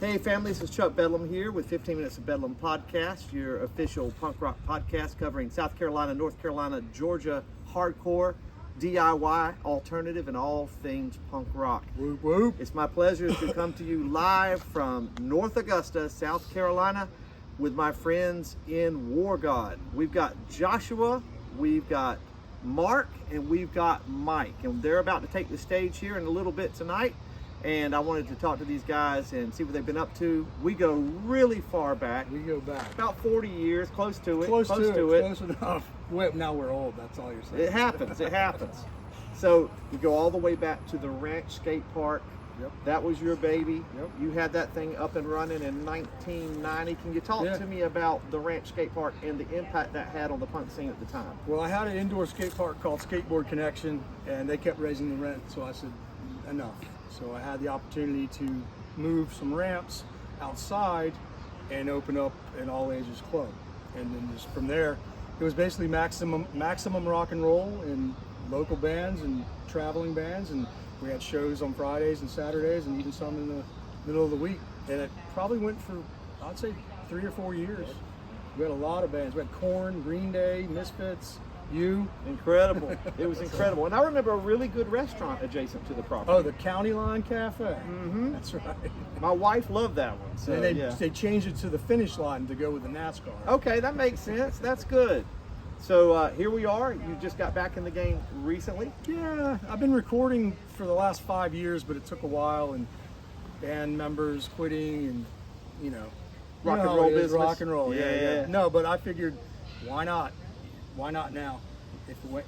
Hey family, this is Chuck Bedlam here with 15 Minutes of Bedlam Podcast, your official punk rock podcast covering South Carolina, North Carolina, Georgia, hardcore, DIY, alternative, and all things punk rock. Whoop, whoop. It's my pleasure to come to you live from North Augusta, South Carolina, with my friends in WarGod. We've got Joshua, we've got Mark, and we've got Mike, and they're about to take the stage here in a little bit tonight. And I wanted to talk to these guys and see what they've been up to. We go really far back. We go back. About 40 years, close to it. Close to it. Close enough. Well, now we're old, that's all you're saying. It happens, it happens. So we go all the way back to the Ranch Skate Park. Yep. That was your baby. Yep. You had that thing up and running in 1990. Can you talk to me about the Ranch Skate Park and the impact that had on the punk scene at the time? Well, I had an indoor skate park called Skateboard Connection, and they kept raising the rent, so I said, enough. So I had the opportunity to move some ramps outside and open up an all ages club. And then just from there, it was basically maximum rock and roll and local bands and traveling bands. And we had shows on Fridays and Saturdays and even some in the middle of the week. And it probably went for, I'd say, 3 or 4 years. We had a lot of bands. We had Korn, Green Day, Misfits, You. Incredible. It was incredible. And I remember a really good restaurant adjacent to the property. Oh, the County Line Cafe. Mm-hmm. That's right. My wife loved that one. So, And they changed it to the finish line to go with the NASCAR. Okay, that makes sense. That's good. So here we are. You just got back in the game recently. Yeah, I've been recording for the last 5 years, but it took a while, and band members quitting, and Rock and how roll it is, business. rock and roll. Yeah. Yeah. No, but I figured, why not? Why not now? If it went,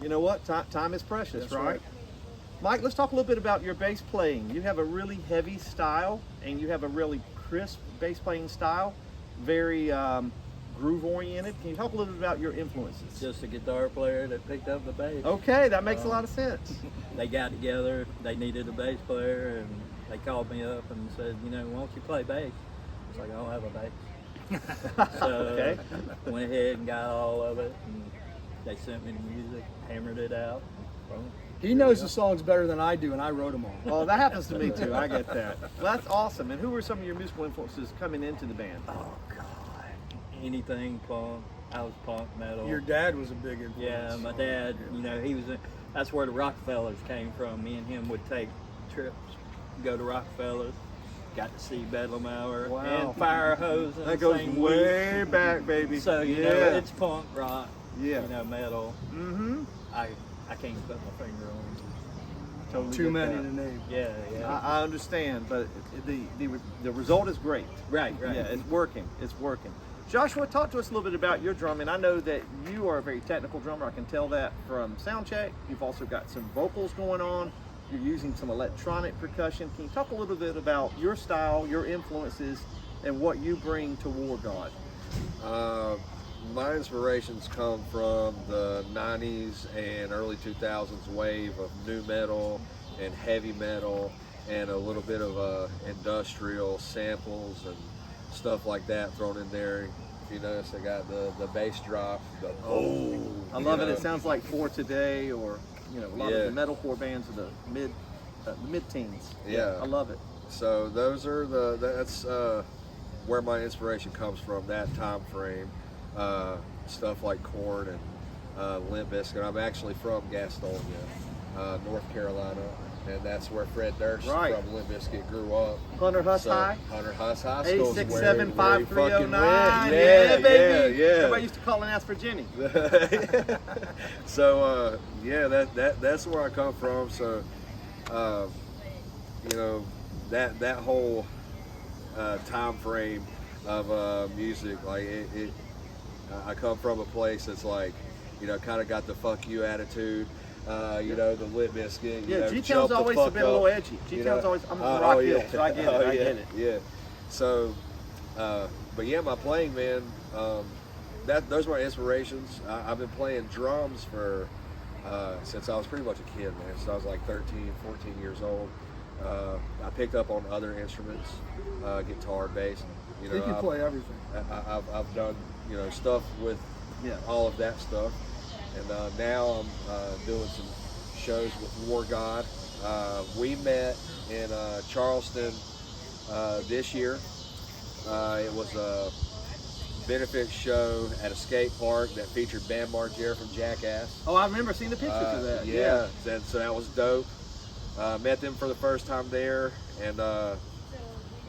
You know what? Time is precious, That's right? right. Mike, let's talk a little bit about your bass playing. You have a really heavy style, and you have a really crisp bass playing style, very groove oriented. Can you talk a little bit about your influences? Just a guitar player that picked up the bass. Okay, that makes a lot of sense. They got together, they needed a bass player, and they called me up and said, why don't you play bass? I was like, I don't have a bass. So Okay. went ahead and got all of it, and they sent me the music, hammered it out. Boom. He knows the songs better than I do, and I wrote them all. Oh, that happens to me too. I get that. Well, that's awesome. And who were some of your musical influences coming into the band? Oh, God. Anything punk. I was punk, metal. Your dad was a big influence. Yeah, my dad, he was, that's where the Rockefellers came from. Me and him would take trips, go to Rockefellers, got to see Bedlam Hour Wow. and Fire Hose. And That goes same way week. back, baby. So, yeah. it's punk rock, Yeah. metal. Mm-hmm. I can't put my finger on Totally Too get many that. to name. it. Yeah. I understand, but the result is great. Right. Yeah, it's working. It's working. Joshua, talk to us a little bit about your drumming. I know that you are a very technical drummer. I can tell that from sound check. You've also got some vocals going on. You're using some electronic percussion. Can you talk a little bit about your style, your influences, and what you bring to WarGod? My inspirations come from the 90s and early 2000s wave of nu metal and heavy metal and a little bit of industrial samples and stuff like that thrown in there. If you notice, I got the bass drop. I love it. It sounds like For Today or a lot of the metalcore bands of the mid-teens. Yeah. I love it. So those are that's where my inspiration comes from, that time frame. Stuff like Korn and Limp Bizkit. I'm actually from Gastonia, North Carolina, and that's where Fred Durst Right. from Limp Bizkit grew up. Hunter Huss So, High. Hunter Huss High School. 867-5309. Yeah, baby. yeah. Everybody used to call and ask for Jenny. So that's where I come from. So that whole time frame of music, like it I come from a place that's like, kind of got the fuck you attitude. The Limp Bizkit. Yeah, G-Town's G-Town's always been a little edgy. G-Town's always, I'm from Rock Hill, so I get it, I get it. Yeah. So, but yeah, my playing, man, those are my inspirations. I've been playing drums for, since I was pretty much a kid, man. So I was like 13, 14 years old. I picked up on other instruments, guitar, bass. He can play everything. I've done, stuff with all of that stuff. And now I'm doing some shows with WarGod. We met in Charleston this year. It was a benefit show at a skate park that featured Bam Margera from Jackass. Oh, I remember seeing the pictures of that. Yeah, so that was dope. Met them for the first time there, and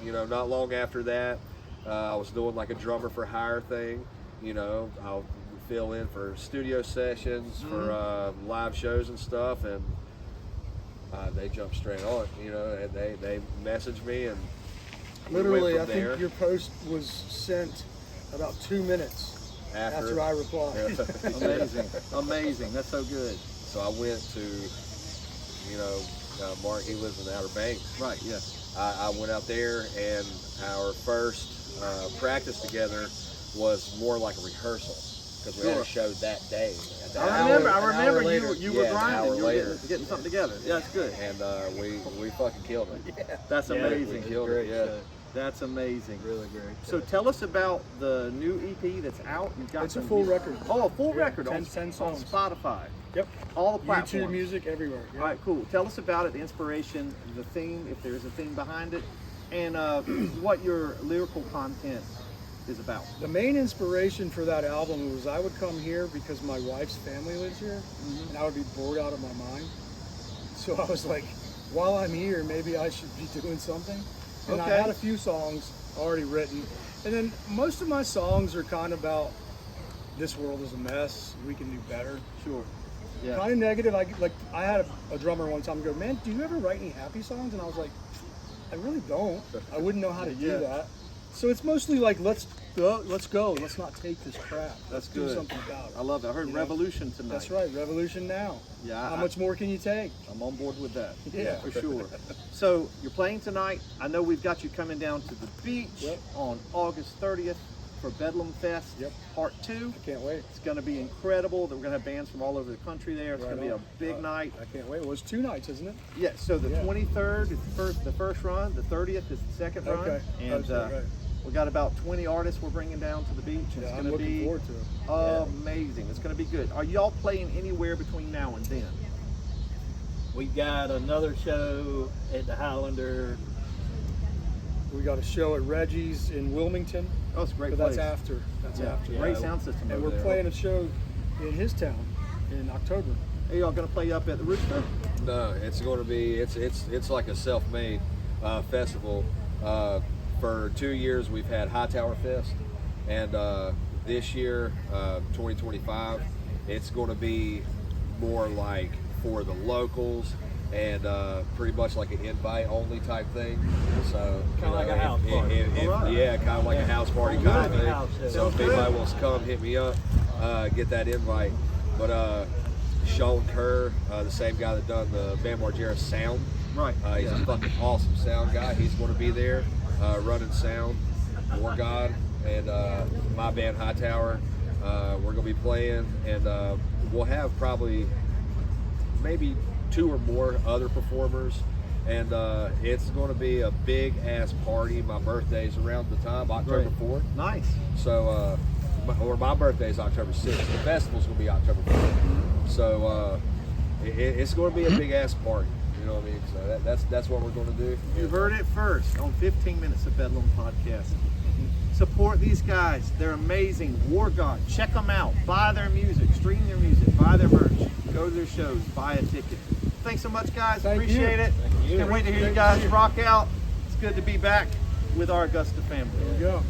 you know, not long after that, I was doing like a drummer for hire thing. You know, I'll fill in for studio sessions, for live shows and stuff, and they jumped straight on it. You know, and they messaged me, and we Literally, I went from there. think your post was sent about 2 minutes after I replied. Amazing, amazing. That's so good. So I went to, you know, Mark, he lives in the Outer Banks. Right. Yes. I went out there, and our first practice together was more like a rehearsal, because we had a show that day. I remember you were Yeah, an hour grinding. You were later. getting something together. Yeah, that's good. And we fucking killed it. That's amazing. We killed it. Yeah. That's amazing. Really great. So tell us about the new EP that's out. You've got It's a some full music. record. Oh, a full Yeah, record 10 on songs. Spotify. Yep. All the platforms. YouTube music everywhere. Yep. All right, cool. Tell us about it, the inspiration, the theme, if there's a theme behind it, and what your lyrical content is about. The main inspiration for that album was I would come here because my wife's family lives here, and I would be bored out of my mind. So I was like, while I'm here, maybe I should be doing something. And Okay. I had a few songs already written. And then most of my songs are kind of about this world is a mess, we can do better. Sure. Yeah. Kind of negative. I had a drummer one time go, man, do you ever write any happy songs? And I was like, I really don't. I wouldn't know how to do Yeah. that. So it's mostly like, let's go. Let's not take this crap. That's Let's do good. something about it. I love that. I heard You know? Revolution tonight. That's right. Revolution now. Yeah. How much more can you take? I'm on board with that. Yeah. For sure. So you're playing tonight. I know we've got you coming down to the beach Yep. on August 30th for Bedlam Fest Yep. Part 2. I can't wait. It's going to be incredible. We're going to have bands from all over the country there. It's Right going to be a on. big night. I can't wait. Well, it's 2 nights, isn't it? Yeah, so the Yeah. 23rd is the first run, the 30th is the second run, Okay. and That's right. we got about 20 artists we're bringing down to the beach. And Yeah, it's I'm going to looking be forward to it. amazing. It's going to be good. Are y'all playing anywhere between now and then? We got another show at the Highlander. We got a show at Reggie's in Wilmington, Oh, it's a great but place. that's after. That's Yeah, after. great Yeah. sound system And over we're there. playing a show in his town in October. Are y'all going to play up at the Rooster? No, it's going to be it's like a self-made festival. For 2 years we've had Hightower Fest, and this year, 2025, it's going to be more like for the locals and pretty much like an invite-only type thing. So Kinda like a house party. Yeah, kind of like a house party kind of thing. House show. So if anybody wants to come, hit me up, get that invite. But Sean Kerr, the same guy that done the Bam Margera sound. Right. He's a fucking awesome sound guy. He's going to be there running sound. WarGod and my band Hightower. We're going to be playing, and we'll have probably maybe 2 or more other performers. And it's going to be a big ass party. My birthday's around the time, October Great. 4th. Nice. So, my birthday's October 6th. The festival's going to be October 4th. So, it's going to be a big ass party. You know what I mean? So that's what we're going to do. You heard it first on 15 Minutes of Bedlam podcast. Support these guys. They're amazing. WarGod. Check them out. Buy their music. Stream their music. Buy their merch. Go to their shows. Buy a ticket. Thanks so much, guys. Thank Appreciate you. it. Thank you. Can't wait to hear you guys rock out. It's good to be back with our Augusta family. There we go.